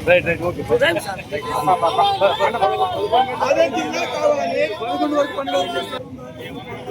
Right right okay అదే జిల్లా కావాలి 11 వరకు పండుగ కావాలి అదే జిల్లా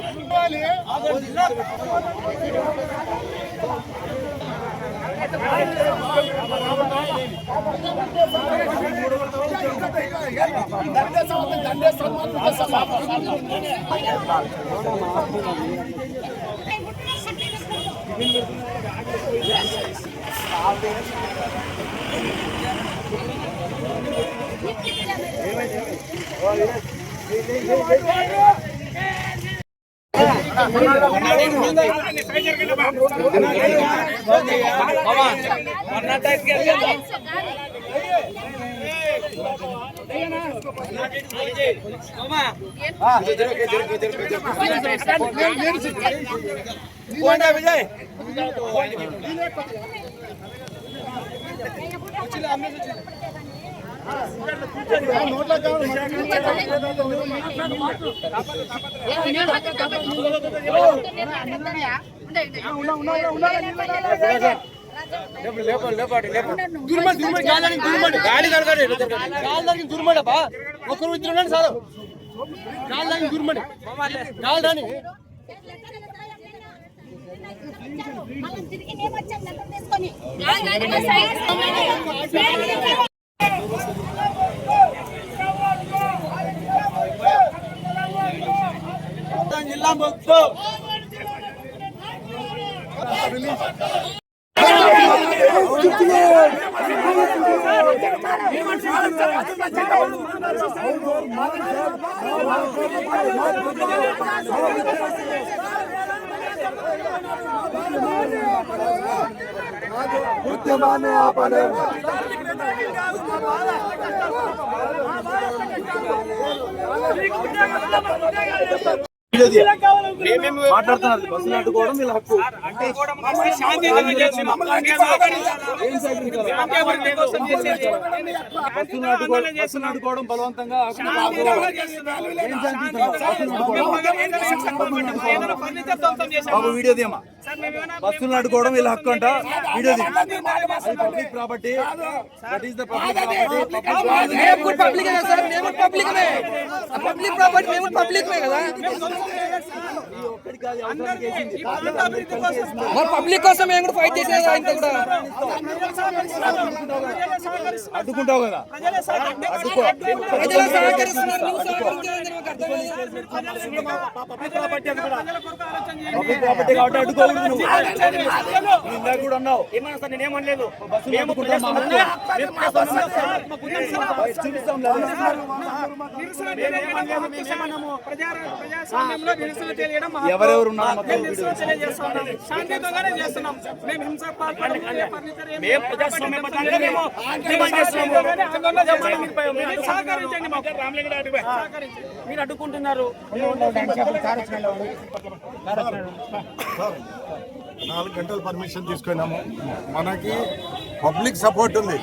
విజయ్ ఒకరు ఇద్దరు ఉండండి సార్ గాలి దూరమండి గాలి రాని జిల్లా మొత్తం ఉద్యమాన్ని ఆపలేము మాట్లాడుతున్నారు బస్సులు అడ్డుకోవడం వీళ్ళ హక్కు బస్సులు అడ్డుకోవడం బలవంతంగా బాబు వీడియో తీయమా బస్సులను అడ్డుకోవడం వీళ్ళ హక్కు అంట video public property that is the public property public కోసం మేము కూడా ఫైట్ చేసేది ఆయనతో కూడా అడ్డుకుంటావు కదా అడ్డుకో పబ్లిక్ ప్రాపర్టీ కాబట్టి అడ్డుకోకూడదు నువ్వు ఇందాక కూడా అన్నావు నేనేమనలేదు ఎవరెవరు మీరు అడ్డుకుంటున్నారు 4 గంటలు పర్మిషన్ తీసుకున్నాము మనకి పబ్లిక్ సపోర్ట్ ఉంది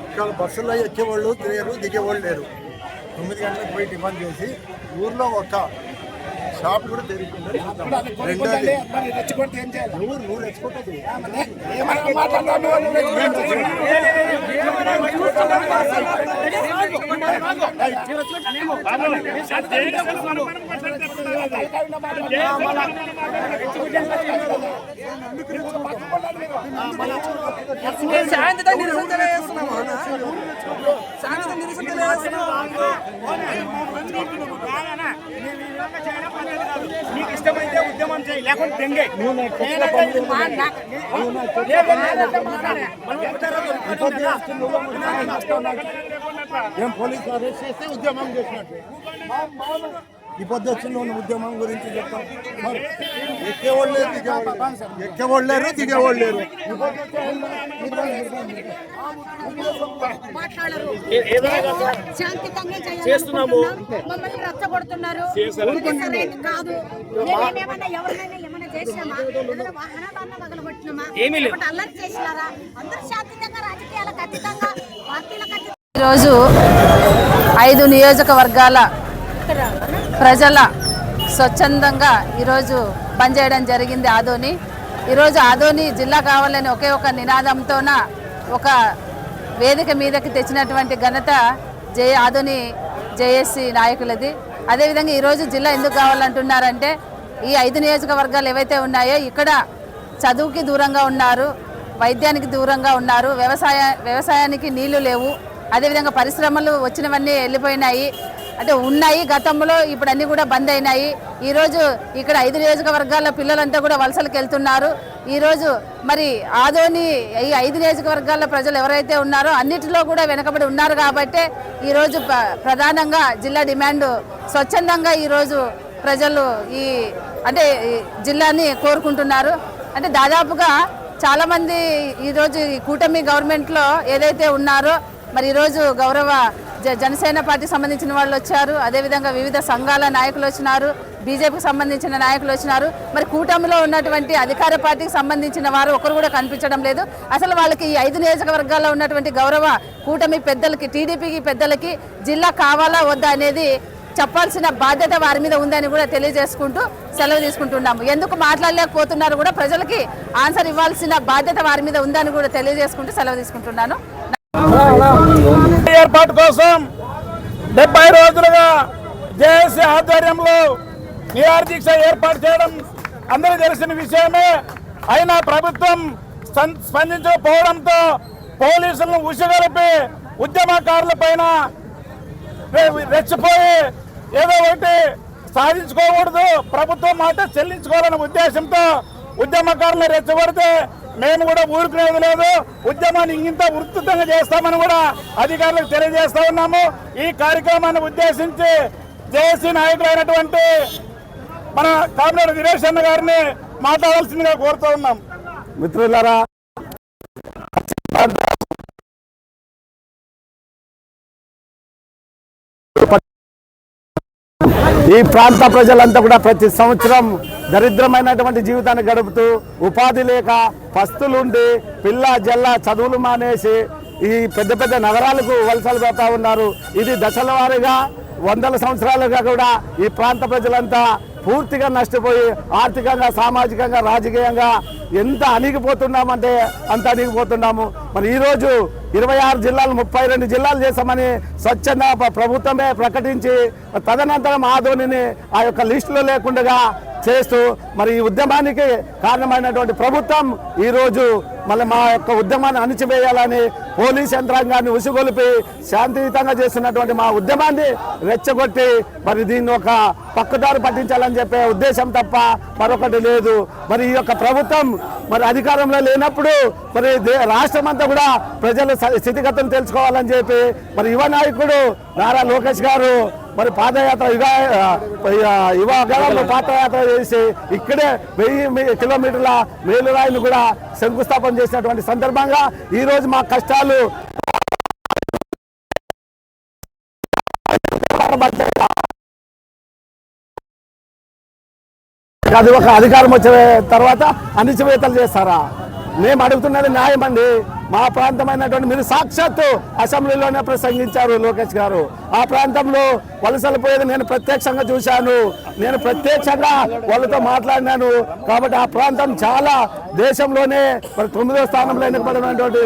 ఇక్కడ బస్సులో ఎక్కేవాళ్ళు లేరు దిగేవాళ్ళు లేరు 9 గంటలకు పోయి టిఫిన్ చేసి ఊర్లో ఒక షాప్ కూడా తెరుచుకుంటే రెండోది నువ్వు రెచ్చిపోతుంది శాంతితో నిరసన తెలియజేస్తున్నాము శాంతితో నిరసన నీకు ఇష్టమైతే ఉద్యమం చేయి లేకుంటే దెంగే ఏం పోలీసు అరెస్ట్ చేస్తే ఉద్యమం చేసినట్టు ఈ పద్ధతిలో ఉద్యమం గురించి చెప్తాం మరి ఎక్కేవాళ్ళు లేరు దిగేవాళ్ళు లేరు చేస్తున్నాము మమ్మల్ని రచ్చగొడుతున్నారు కాదు అల్లరి చేసినారా అందరూ శాంతియుతంగా రాజకీయాలకు అతీతంగా పార్టీలకు ఈరోజు 5 నియోజకవర్గాల ప్రజల స్వచ్ఛందంగా ఈరోజు బంద్ చేయడం జరిగింది ఆదోని. ఈరోజు ఆదోని జిల్లా కావాలని ఒకే ఒక నినాదంతోన ఒక వేదిక మీదకి తెచ్చినటువంటి ఘనత ఆదోని జేఏసీ నాయకులది. అదేవిధంగా ఈరోజు జిల్లా ఎందుకు కావాలంటున్నారంటే ఈ 5 నియోజకవర్గాలు ఏవైతే ఉన్నాయో ఇక్కడ చదువుకి దూరంగా ఉన్నారు, వైద్యానికి దూరంగా ఉన్నారు, వ్యవసాయానికి నీళ్లు లేవు, అదేవిధంగా పరిశ్రమలు వచ్చినవన్నీ వెళ్ళిపోయినాయి, అంటే ఉన్నాయి గతంలో, ఇప్పుడు అన్నీ కూడా బంద్ అయినాయి. ఈరోజు ఇక్కడ 5 నియోజకవర్గాల పిల్లలంతా కూడా వలసలకు వెళ్తున్నారు. ఈరోజు మరి ఆదోని ఈ 5 నియోజకవర్గాల ప్రజలు ఎవరైతే ఉన్నారో అన్నిటిలో కూడా వెనకబడి ఉన్నారు కాబట్టి ఈరోజు ప్రధానంగా జిల్లా డిమాండ్ స్వచ్ఛందంగా ఈరోజు ప్రజలు ఈ జిల్లాని కోరుకుంటున్నారు. అంటే దాదాపుగా చాలామంది ఈరోజు ఈ కూటమి గవర్నమెంట్లో ఏదైతే ఉన్నారో మరి ఈరోజు గౌరవ జనసేన పార్టీకి సంబంధించిన వాళ్ళు వచ్చారు, అదేవిధంగా వివిధ సంఘాల నాయకులు వచ్చినారు, బీజేపీకి సంబంధించిన నాయకులు వచ్చినారు. మరి కూటమిలో ఉన్నటువంటి అధికార పార్టీకి సంబంధించిన వారు ఒకరు కూడా కనిపించడం లేదు. అసలు వాళ్ళకి ఈ 5 నియోజకవర్గాల్లో ఉన్నటువంటి గౌరవ కూటమి పెద్దలకి, టీడీపీకి పెద్దలకి జిల్లా కావాలా వద్దా అనేది చెప్పాల్సిన బాధ్యత వారి మీద ఉందని కూడా తెలియజేసుకుంటూ సెలవు తీసుకుంటున్నాము. ఎందుకు మాట్లాడలేకపోతున్నారు కూడా ప్రజలకి ఆన్సర్ ఇవ్వాల్సిన బాధ్యత వారి మీద ఉందని కూడా తెలియజేసుకుంటూ సెలవు తీసుకుంటున్నాను. ఏర్పాటు కోసం 70 రోజులుగా జేఏసీ ఆధ్వర్యంలో నిరాహార దీక్ష ఏర్పాటు చేయడం అందరూ తెలిసిన విషయమే. అయినా ప్రభుత్వం స్పందించకపోవడంతో పోలీసులను ఉసిగొలిపి ఉద్యమకారుల పైన రెచ్చిపోయి ఏదో ఒకటి సాధించుకోకూడదు, ప్రభుత్వం మాట చెల్లించుకోవాలనే ఉద్దేశంతో ఉద్యమకారులను రెచ్చగొడితే మేము కూడా ఊరుకునేది లేదు, ఉద్యమాన్ని ఇంత ఉధృతంగా చేస్తామని కూడా అధికారులకు తెలియజేస్తా ఉన్నాము. ఈ కార్యక్రమాన్ని ఉద్దేశించి జేఏసీ నాయకులైనటువంటి మన కామినేని వీరేష్ అన్న గారిని మాట్లాడాల్సిందిగా కోరుతూ ఉన్నాం. మిత్రులారా, ఈ ప్రాంత ప్రజలంతా కూడా ప్రతి సంవత్సరం దరిద్రమైనటువంటి జీవితాన్ని గడుపుతూ ఉపాధి లేక పస్తులుండి పిల్ల జల్ల చదువులు మానేసి ఈ పెద్ద పెద్ద నగరాలకు వలసలు పోతా ఉన్నారు. ఇది దశల వారీగా 100 సంవత్సరాలుగా కూడా ఈ ప్రాంత ప్రజలంతా పూర్తిగా నష్టపోయి ఆర్థికంగా, సామాజికంగా, రాజకీయంగా ఎంత అణిగిపోతున్నామంటే అంత అణిగిపోతున్నాము. మరి ఈరోజు 26 జిల్లాలు 32 జిల్లాలు చేశామని స్వచ్ఛంద ప్రభుత్వమే ప్రకటించి తదనంతరం ఆదోనిని ఆ యొక్క లిస్టులో లేకుండా చేస్తూ మరి ఈ ఉద్యమానికి కారణమైనటువంటి ప్రభుత్వం ఈరోజు మళ్ళీ మా యొక్క ఉద్యమాన్ని అణిచివేయాలని పోలీస్ యంత్రాంగాన్ని ఉసిగొలిపి శాంతియుతంగా చేస్తున్నటువంటి మా ఉద్యమాన్ని రెచ్చగొట్టి మరి దీన్ని ఒక పక్కదారి పట్టించాలని చెప్పే ఉద్దేశం తప్ప మరొకటి లేదు. మరి ఈ యొక్క ప్రభుత్వం మరి అధికారంలో లేనప్పుడు మరి రాష్ట్రం అంతా కూడా ప్రజల స్థితిగతులు తెలుసుకోవాలని చెప్పి మరి యువ నాయకుడు నారా లోకేష్ గారు మరి పాదయాత్ర యువగలంలో పాదయాత్ర చేసి ఇక్కడే 1000 కిలోమీటర్ల మేలురాయిని కూడా శంకుస్థాపన చేసినటువంటి సందర్భంగా ఈరోజు మా కష్టాలు అది ఒక అధికారం వచ్చిన తర్వాత అణిచివేతలు చేస్తారా? మేము అడుగుతున్నది న్యాయం అండి. మా ప్రాంతమైనటువంటి మీరు సాక్షాత్తు అసెంబ్లీలోనే ప్రసంగించారు లోకేష్ గారు. ఆ ప్రాంతంలో వలసలు పోయేది నేను ప్రత్యక్షంగా చూశాను, నేను ప్రత్యక్షంగా వాళ్ళతో మాట్లాడినాను. కాబట్టి ఆ ప్రాంతం చాలా దేశంలోనే మరి 9వ స్థానంలో ఎన్నికబడినటువంటి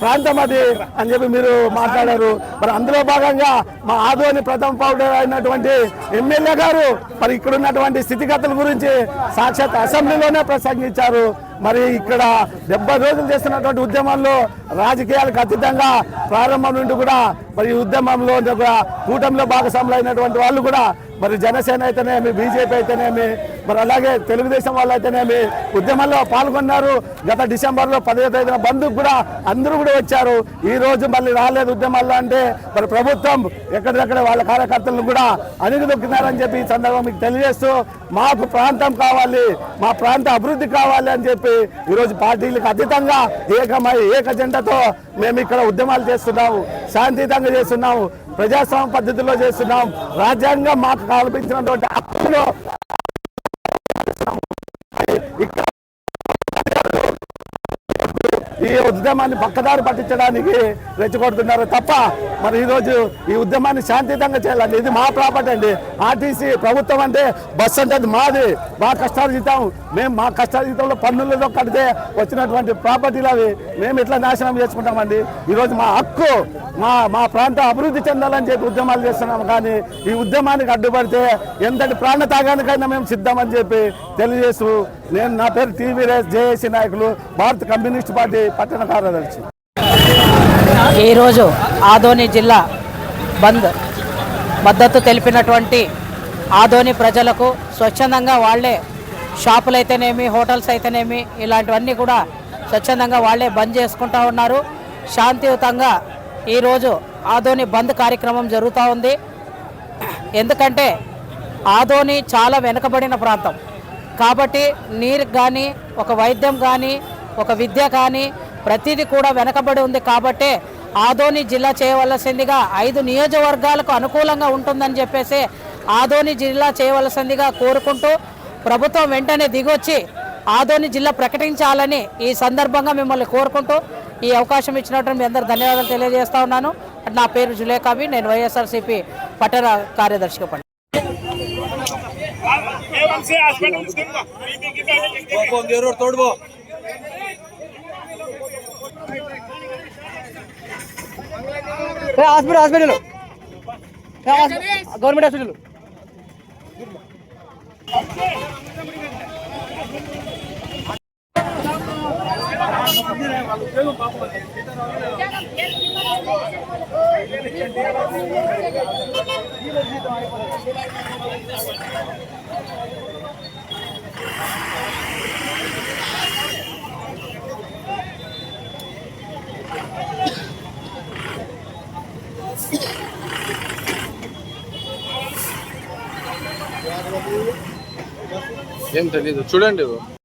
ప్రాంతం అది అని చెప్పి మీరు మాట్లాడారు. మరి అందులో భాగంగా మా ఆదోని ప్రథమ పౌరుడు అయినటువంటి ఎమ్మెల్యే గారు మరి ఇక్కడ ఉన్నటువంటి స్థితిగతుల గురించి సాక్షాత్ అసెంబ్లీలోనే ప్రసంగించారు. మరి ఇక్కడ 70 రోజులు చేస్తున్నటువంటి ఉద్యమంలో రాజకీయాలకు అతీతంగా ప్రారంభం నుండి కూడా మరి ఉద్యమంలో కూటమిలో భాగస్వాములు అయినటువంటి వాళ్ళు కూడా మరి జనసేన అయితేనేమి, బీజేపీ అయితేనేమి, మరి అలాగే తెలుగుదేశం వాళ్ళు అయితేనేమి ఉద్యమంలో పాల్గొన్నారు. గత డిసెంబర్లో 15వ తేదీన బంధుకు కూడా అందరూ కూడా వచ్చారు. ఈ రోజు మళ్ళీ రాలేదు ఉద్యమాల్లో అంటే మరి ప్రభుత్వం ఎక్కడిదక్కడ వాళ్ళ కార్యకర్తలను కూడా అణిగిదొక్కినారని చెప్పి ఈ సందర్భం మీకు తెలియజేస్తూ మాకు ప్రాంతం కావాలి, మా ప్రాంత అభివృద్ధి కావాలి అని చెప్పి ఈరోజు పార్టీలకు అతీతంగా ఏకమై ఏకజెండాతో మేము ఇక్కడ ఉద్యమాలు చేస్తున్నాము, శాంతియుతంగా చేస్తున్నాము, ప్రజాస్వామ్య పద్ధతిలో చేస్తున్నాం. రాజ్యాంగం మాకు కల్పించినటువంటి హక్కులు ఈ ఉద్యమాన్ని పక్కదారి పట్టించడానికి రెచ్చగొడుతున్నారు తప్ప మరి ఈరోజు ఈ ఉద్యమాన్ని శాంతియుతంగా చేయాలండి. ఇది మా ప్రాపర్టీ అండి. ఆర్టీసీ ప్రభుత్వం అంటే బస్సు అంటే అది మాది, మా కష్టార్జితం. మేము మా కష్టార్జితంలో పన్నులతో కడితే వచ్చినటువంటి ప్రాపర్టీలు అవి మేము ఎట్లా నాశనం చేసుకుంటామండి. ఈరోజు మా హక్కు, మా ప్రాంతం అభివృద్ధి చెందాలని చెప్పి ఉద్యమాలు చేస్తున్నాము. కానీ ఈ ఉద్యమానికి అడ్డుపడితే ఎంతటి ప్రాణత్యాగానికైనా మేము సిద్ధమని చెప్పి తెలియజేస్తూ నా పేరు టీవీ రేస్ జేఏసీ నాయకులు, భారత కమ్యూనిస్ట్ పార్టీ పట్టణ కార్యదర్శి. ఈరోజు ఆదోని జిల్లా బంద్ మద్దతు తెలిపినటువంటి ఆదోని ప్రజలకు స్వచ్ఛందంగా వాళ్ళే షాపులు అయితేనేమి, హోటల్స్ అయితేనేమి, ఇలాంటివన్నీ కూడా స్వచ్ఛందంగా వాళ్ళే బంద్ చేసుకుంటూ ఉన్నారు. శాంతియుతంగా ఈరోజు ఆదోని బంద్ కార్యక్రమం జరుగుతూ ఉంది. ఎందుకంటే ఆదోని చాలా వెనుకబడిన ప్రాంతం కాబట్టి నీరు కానీ, ఒక వైద్యం కానీ, ఒక విద్య కానీ ప్రతిదీ కూడా వెనకబడి ఉంది. కాబట్టే ఆదోని జిల్లా చేయవలసిందిగా 5 నియోజకవర్గాలకు అనుకూలంగా ఉంటుందని చెప్పేసి ఆదోని జిల్లా చేయవలసిందిగా కోరుకుంటూ ప్రభుత్వం వెంటనే దిగొచ్చి ఆదోని జిల్లా ప్రకటించాలని ఈ సందర్భంగా మిమ్మల్ని కోరుకుంటూ ఈ అవకాశం ఇచ్చినట్టు మీ అందరూ ధన్యవాదాలు తెలియజేస్తా ఉన్నాను. నా పేరు జులేకాబి, నేను వైఎస్ఆర్సీపీ పట్టణ కార్యదర్శిగా పని. తోడుబో హాస్పిటల్ గవర్నమెంట్ హాస్పిటల్ ఏం తెలీదు చూడండి.